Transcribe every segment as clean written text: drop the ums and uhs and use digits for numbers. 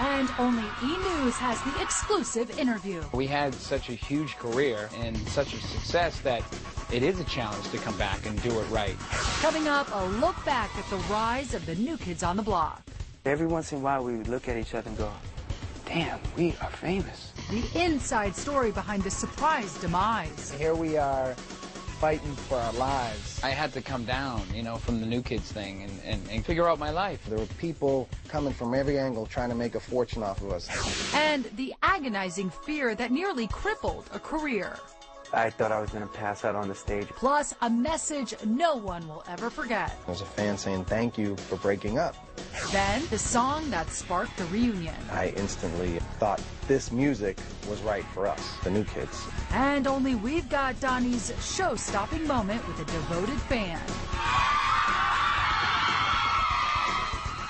And only E! News has the exclusive interview. We had such a huge career and such a success that it is a challenge to come back and do it right. Coming up, a look back at the rise of the New Kids on the Block. Every once in a while we would look at each other and go, damn, we are famous. The inside story behind the surprise demise. Here we are fighting for our lives. I had to come down, from the New Kids thing and figure out my life. There were people coming from every angle trying to make a fortune off of us. And the agonizing fear that nearly crippled a career. I thought I was going to pass out on the stage. Plus, a message no one will ever forget. There's a fan saying thank you for breaking up. Then, the song that sparked the reunion. I instantly thought this music was right for us, the New Kids. And only we've got Donnie's show-stopping moment with a devoted fan.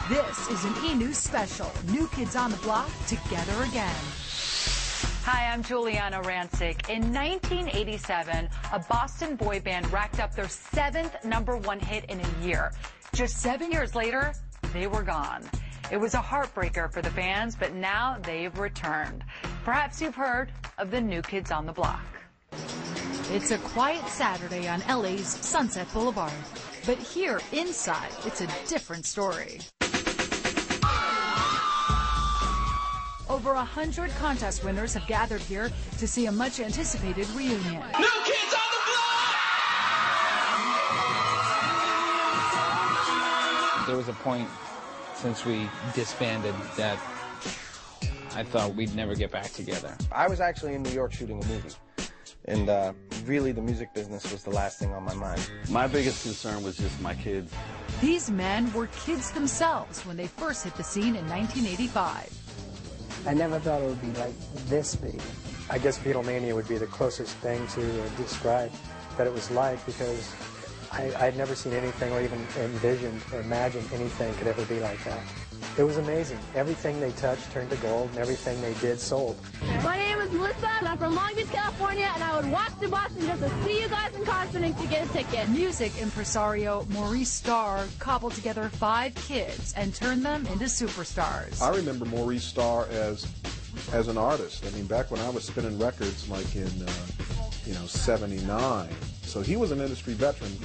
This is an E! News special. New Kids on the Block, together again. Hi, I'm Juliana Rancic. In 1987, a Boston boy band racked up their 7th #1 hit in a year. Just 7 years later, they were gone. It was a heartbreaker for the fans, but now they've returned. Perhaps you've heard of the New Kids on the Block. It's a quiet Saturday on LA's Sunset Boulevard. But here, inside, it's a different story. Over 100 contest winners have gathered here to see a much-anticipated reunion. New Kids on the Block! There was a point since we disbanded that I thought we'd never get back together. I was actually in New York shooting a movie. And really, the music business was the last thing on my mind. My biggest concern was just my kids. These men were kids themselves when they first hit the scene in 1985. I never thought it would be like this big. I guess Beatlemania would be the closest thing to describe that it was like, because I'd never seen anything or even envisioned or imagined anything could ever be like that. It was amazing. Everything they touched turned to gold, and everything they did sold. My name is Melissa, and I'm from Long Beach, California, and I would walk to Boston just to see you guys in concert and to get a ticket. Music impresario Maurice Starr cobbled together 5 kids and turned them into superstars. I remember Maurice Starr as an artist. I mean, back when I was spinning records, like in 79. So he was an industry veteran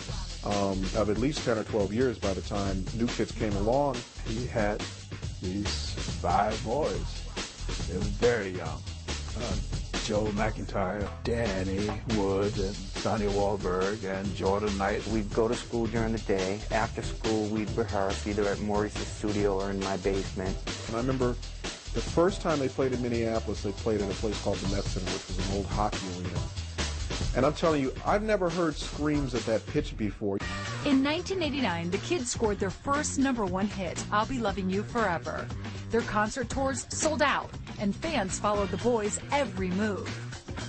of at least 10 or 12 years by the time New Kids came along. He had these 5 boys. They were very young. Joe McIntyre, Danny Wood, and Sonny Wahlberg, and Jordan Knight. We'd go to school during the day. After school, we'd rehearse either at Maurice's studio or in my basement. And I remember the first time they played in Minneapolis, they played at a place called the Met Center, which was an old hockey arena. And I'm telling you, I've never heard screams at that pitch before. In 1989, the kids scored their first #1 hit, I'll Be Loving You Forever. Their concert tours sold out, and fans followed the boys' every move.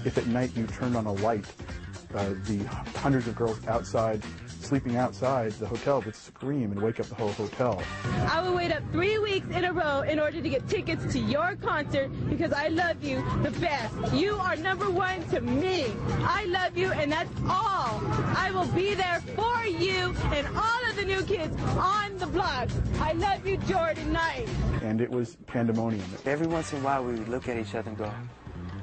If at night you turned on a light, the hundreds of girls outside, sleeping outside the hotel, would scream and wake up the whole hotel. I would wait up 3 weeks in a row in order to get tickets to your concert because I love you the best. You are #1 to me. I love you, and that's all. I will be there for you and all of the New Kids on the block. I love you, Jordan Knight. And it was pandemonium. Every once in a while we would look at each other and go,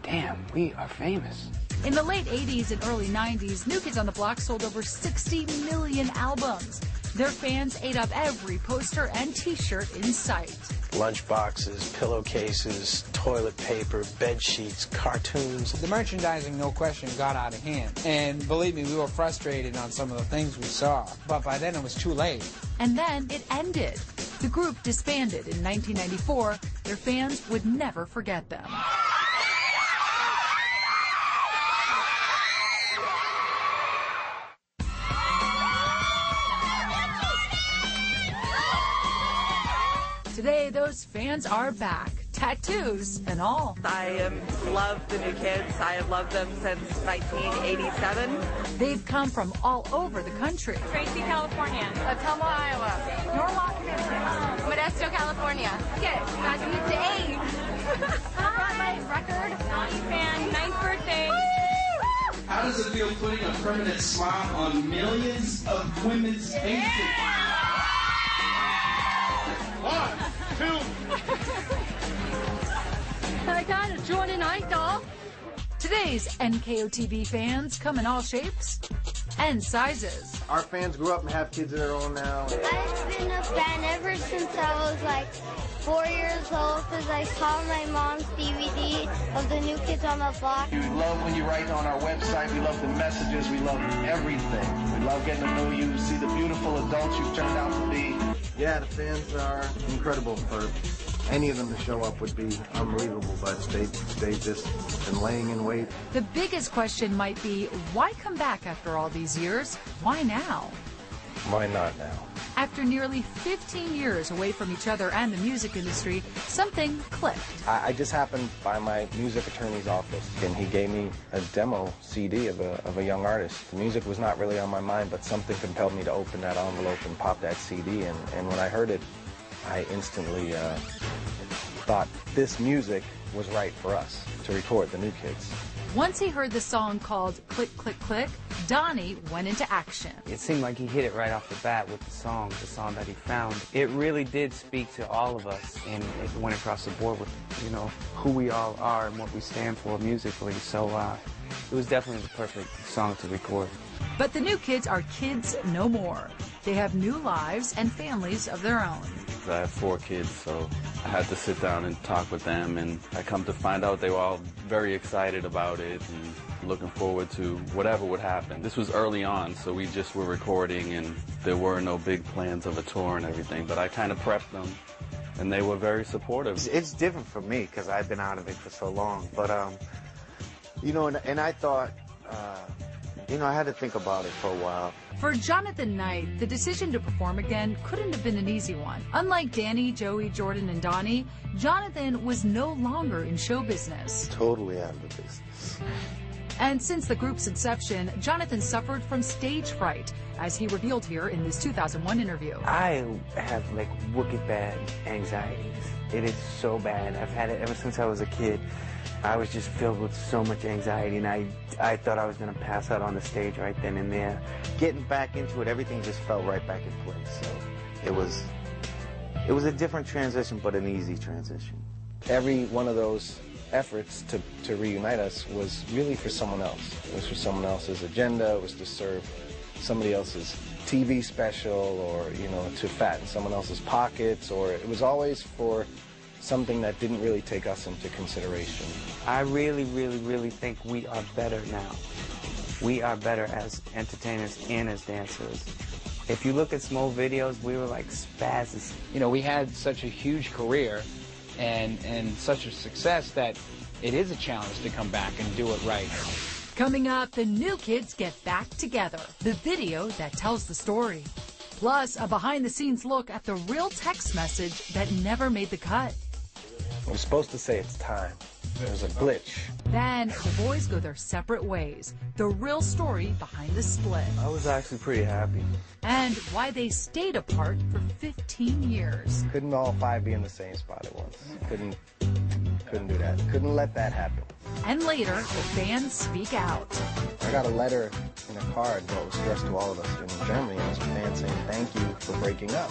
damn, we are famous. In the late 80s and early 90s, New Kids on the Block sold over 60 million albums. Their fans ate up every poster and T-shirt in sight. Lunch boxes, pillowcases, toilet paper, bed sheets, cartoons. The merchandising, no question, got out of hand. And believe me, we were frustrated on some of the things we saw. But by then it was too late. And then it ended. The group disbanded in 1994. Their fans would never forget them. Today, those fans are back, tattoos and all. I love the New Kids. I have loved them since 1987. They've come from all over the country. Tracy, California. Ottumwa, Iowa. Norwalk, Michigan. Modesto, California. Okay, got to meet the age. I brought my record. Donnie fan, 9th birthday. How does it feel putting a permanent smile on millions of women's faces? 1, 2. I got a Jordan Idol. Today's NKOTB fans come in all shapes and sizes. Our fans grew up and have kids of their own now. I've been a fan ever since I was like 4 years old because I saw my mom's DVD of the New Kids on the Block. We love when you write on our website. We love the messages. We love everything. We love getting to know you, see the beautiful adults you've turned out to be. Yeah, the fans are incredible. For any of them to show up would be unbelievable, but they've just been laying in wait. The biggest question might be, why come back after all these years? Why now? Why not now? After nearly 15 years away from each other and the music industry, something clicked. I just happened by my music attorney's office, and he gave me a demo CD of a young artist. The music was not really on my mind, but something compelled me to open that envelope and pop that CD, and when I heard it, I instantly thought this music was right for us to record, the New Kids. Once he heard the song called Click, Click, Click, Donnie went into action. It seemed like he hit it right off the bat with the song that he found. It really did speak to all of us, and it went across the board with, who we all are and what we stand for musically. So it was definitely the perfect song to record. But the New Kids are kids no more. They have new lives and families of their own. I have 4 kids, so I had to sit down and talk with them, and I come to find out they were all very excited about it and looking forward to whatever would happen. This was early on, so we just were recording, and there were no big plans of a tour and everything, but I kind of prepped them, and they were very supportive. It's different for me because I've been out of it for so long, but, and I thought, I had to think about it for a while. For Jonathan Knight, the decision to perform again couldn't have been an easy one. Unlike Danny, Joey, Jordan, and Donnie, Jonathan was no longer in show business. Totally out of the business. And since the group's inception, Jonathan suffered from stage fright, as he revealed here in this 2001 interview. I have wicked bad anxieties. It is so bad. I've had it ever since I was a kid. I was just filled with so much anxiety, and I thought I was going to pass out on the stage right then and there. Getting back into it, everything just fell right back in place. So it was a different transition, but an easy transition. Every one of those efforts to reunite us was really for someone else. It was for someone else's agenda. It was to serve somebody else's TV special, or, to fatten someone else's pockets, or it was always for something that didn't really take us into consideration. I really, really, really think we are better now. We are better as entertainers and as dancers. If you look at small videos, we were like spazzes. We had such a huge career and such a success that it is a challenge to come back and do it right. Coming up, the New Kids get back together. The video that tells the story. Plus, a behind-the-scenes look at the real text message that never made the cut. I was supposed to say it's time. There was a glitch. Then the boys go their separate ways. The real story behind the split. I was actually pretty happy. And why they stayed apart for 15 years. Couldn't all 5 be in the same spot at once. Couldn't do that. Couldn't let that happen. And later, the fans speak out. I got a letter in a card that was addressed to all of us in Germany. It was a fan saying, "Thank you for breaking up."